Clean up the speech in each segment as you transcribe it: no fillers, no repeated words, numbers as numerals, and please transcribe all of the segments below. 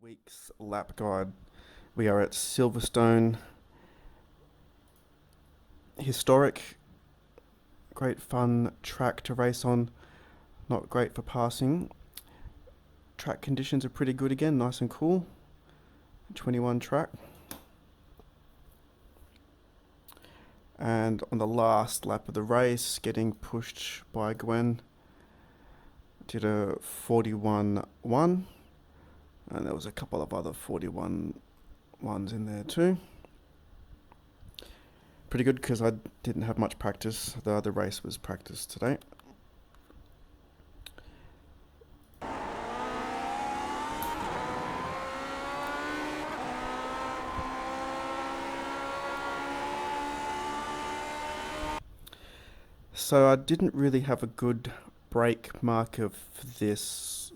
week's lap guide. We are at Silverstone. Historic, great fun track to race on. Not great for passing. Track conditions are pretty good again, nice and cool. 21 track. And on the last lap of the race, getting pushed by Gwen, did a 41.1. And there was a couple of other 41 ones in there too. Pretty good because I didn't have much practice. The other race was practice today. So I didn't really have a good brake marker for this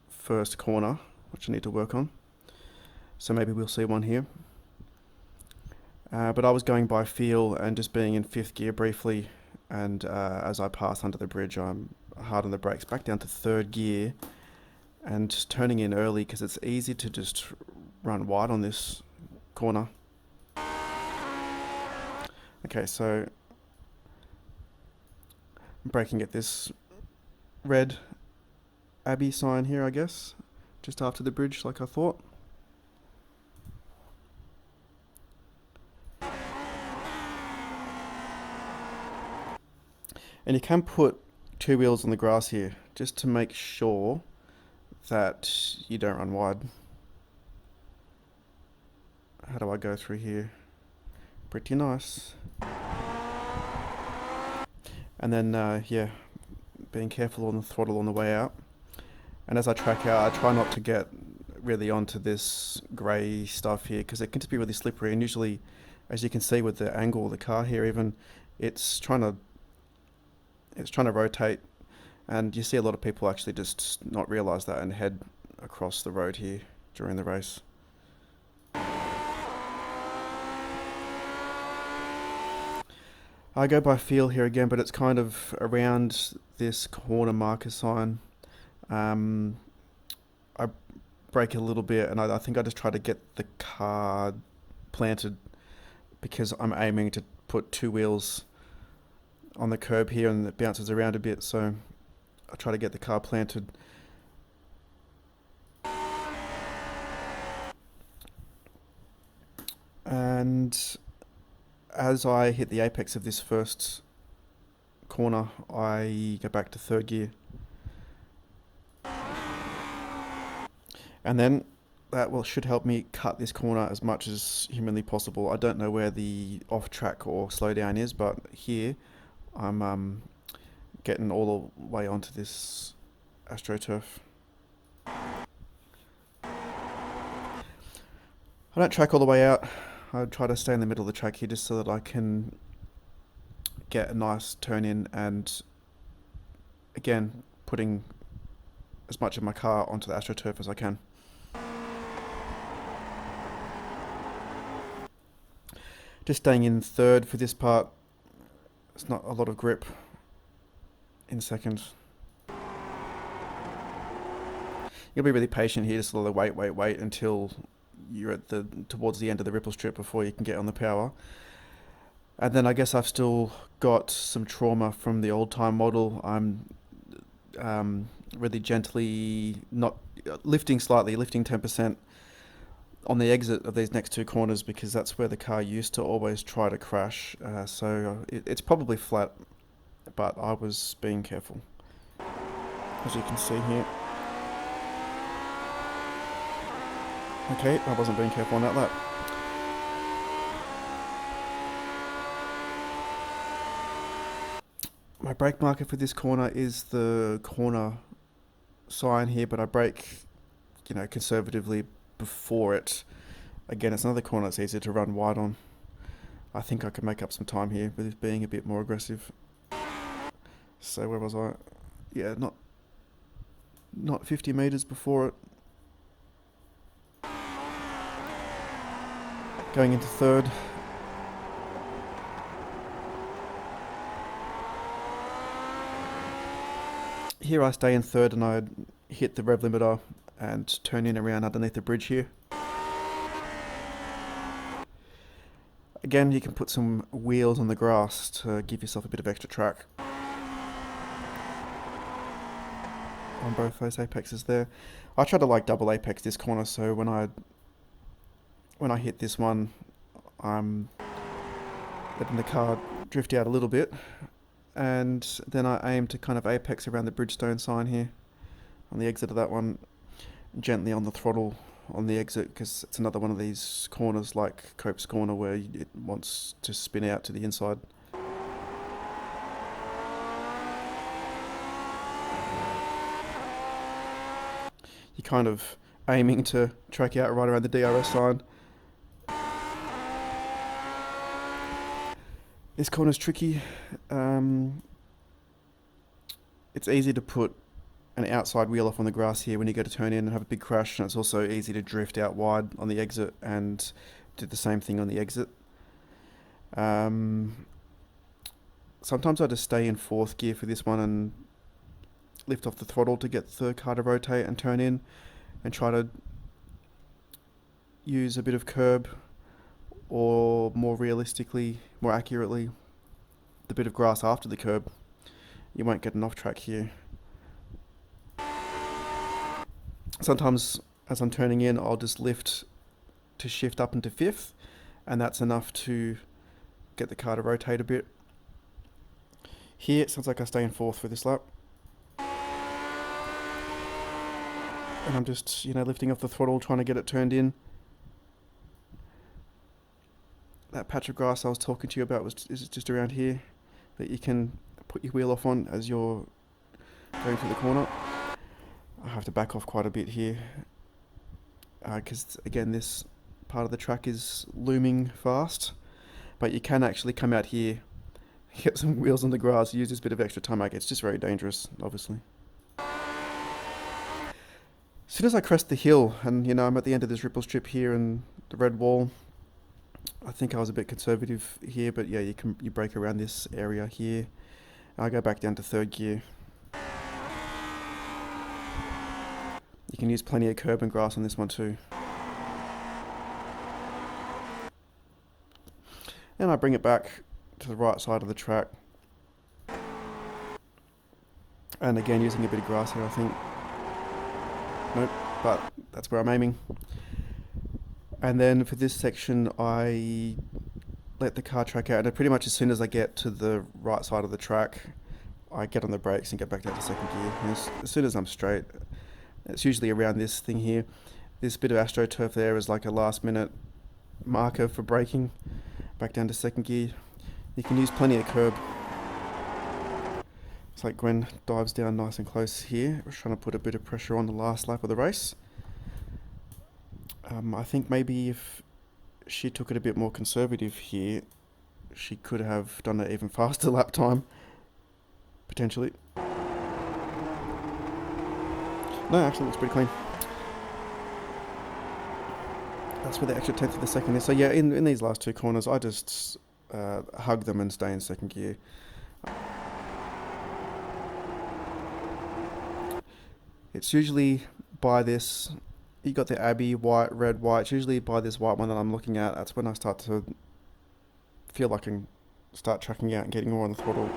first corner, which I need to work on. So maybe we'll see one here. But I was going by feel and just being in fifth gear briefly, and as I pass under the bridge, I'm hard on the brakes, back down to third gear, and just turning in early because it's easy to just run wide on this corner. Okay, so I'm braking at this red Abbey sign here, I guess, just after the bridge like I thought. And you can put two wheels on the grass here just to make sure that you don't run wide. How do I go through here? Pretty nice. And then, yeah, being careful on the throttle on the way out. And as I track out, I try not to get really onto this grey stuff here because it can just be really slippery. And usually, as you can see with the angle of the car here, even it's trying to rotate, and you see a lot of people actually just not realise that and head across the road here during the race. I go by feel here again, but it's kind of around this corner marker sign. I brake a little bit, and I think I just try to get the car planted because I'm aiming to put two wheels on the curb here and it bounces around a bit, so I try to get the car planted. And as I hit the apex of this first corner, I go back to third gear. And then that should help me cut this corner as much as humanly possible. I don't know where the off track or slowdown is, but here I'm getting all the way onto this AstroTurf. I don't track all the way out. I try to stay in the middle of the track here just so that I can get a nice turn in and, again, putting as much of my car onto the AstroTurf as I can. Just staying in third for this part. It's not a lot of grip in second. You'll be really patient here, just sort of wait until you're at towards the end of the ripple strip before you can get on the power. And then I guess I've still got some trauma from the old time model. I'm really gently not lifting 10% on the exit of these next two corners because that's where the car used to always try to crash. So it's probably flat, but I was being careful, as you can see here. Okay, I wasn't being careful on that lap. My brake marker for this corner is the corner sign here, but I brake, conservatively before it. Again, it's another corner that's easier to run wide on. I think I can make up some time here with being a bit more aggressive. So where was I? Yeah, not 50 meters before it. Going into third. Here I stay in third and I hit the rev limiter and turn in around underneath the bridge here. Again, you can put some wheels on the grass to give yourself a bit of extra track on both those apexes there. I try to like double apex this corner, so when I hit this one, I'm letting the car drift out a little bit, and then I aim to kind of apex around the Bridgestone sign here on the exit of that one, gently on the throttle on the exit, because it's another one of these corners like Cope's corner where it wants to spin out to the inside. You're kind of aiming to track out right around the DRS sign. This corner's tricky. It's easy to put an outside wheel off on the grass here when you go to turn in and have a big crash, and it's also easy to drift out wide on the exit and do the same thing on the exit. Sometimes I just stay in fourth gear for this one and lift off the throttle to get the car to rotate and turn in, and try to use a bit of curb, or more realistically, more accurately, the bit of grass after the curb. You won't get an off track here. Sometimes as I'm turning in, I'll just lift to shift up into fifth, and that's enough to get the car to rotate a bit. Here it sounds like I stay in fourth for this lap. And I'm just, lifting off the throttle, trying to get it turned in. That patch of grass I was talking to you about is just around here, that you can put your wheel off on as you're going through the corner. I have to back off quite a bit here, because again this part of the track is looming fast, but you can actually come out here, get some wheels on the grass, use this bit of extra tarmac. It's just very dangerous, obviously. As soon as I crest the hill and I'm at the end of this ripple strip here and the red wall, I think I was a bit conservative here, but yeah, you break around this area here. I go back down to third gear. You can use plenty of curb and grass on this one too. And I bring it back to the right side of the track. And again, using a bit of grass here, I think. Nope, but that's where I'm aiming. And then for this section, I let the car track out, and pretty much as soon as I get to the right side of the track, I get on the brakes and get back down to second gear. And as soon as I'm straight, it's usually around this thing here. This bit of AstroTurf there is like a last minute marker for braking. Back down to second gear. You can use plenty of curb. It's like Gwen dives down nice and close here. We're trying to put a bit of pressure on the last lap of the race. I think maybe if she took it a bit more conservative here, she could have done an even faster lap time, potentially. No, actually looks pretty clean. That's where the extra tenth of the second is. So yeah, in these last two corners, I just hug them and stay in second gear. It's usually by this, you got the Abbey, white, red, white. It's usually by this white one that I'm looking at. That's when I start to feel like I can start tracking out and getting more on the throttle.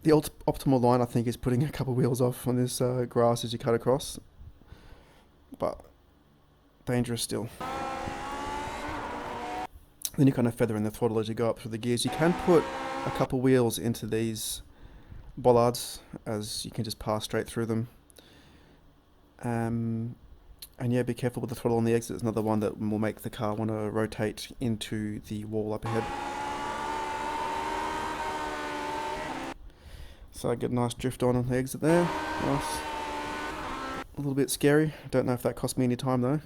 The optimal line, I think, is putting a couple wheels off on this grass as you cut across. But dangerous still. Then you kind of feather in the throttle as you go up through the gears. You can put a couple wheels into these bollards, as you can just pass straight through them. And yeah, be careful with the throttle on the exit. It's another one that will make the car want to rotate into the wall up ahead. So I get a nice drift on the exit there. Nice. A little bit scary. I don't know if that cost me any time though.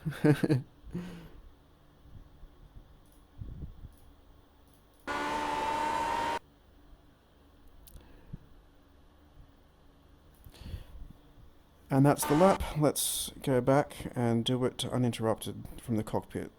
And that's the lap. Let's go back and do it uninterrupted from the cockpit.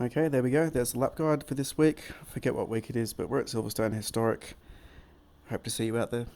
Okay, there we go. There's the lap guide for this week. I forget what week it is, but we're at Silverstone Historic. Hope to see you out there.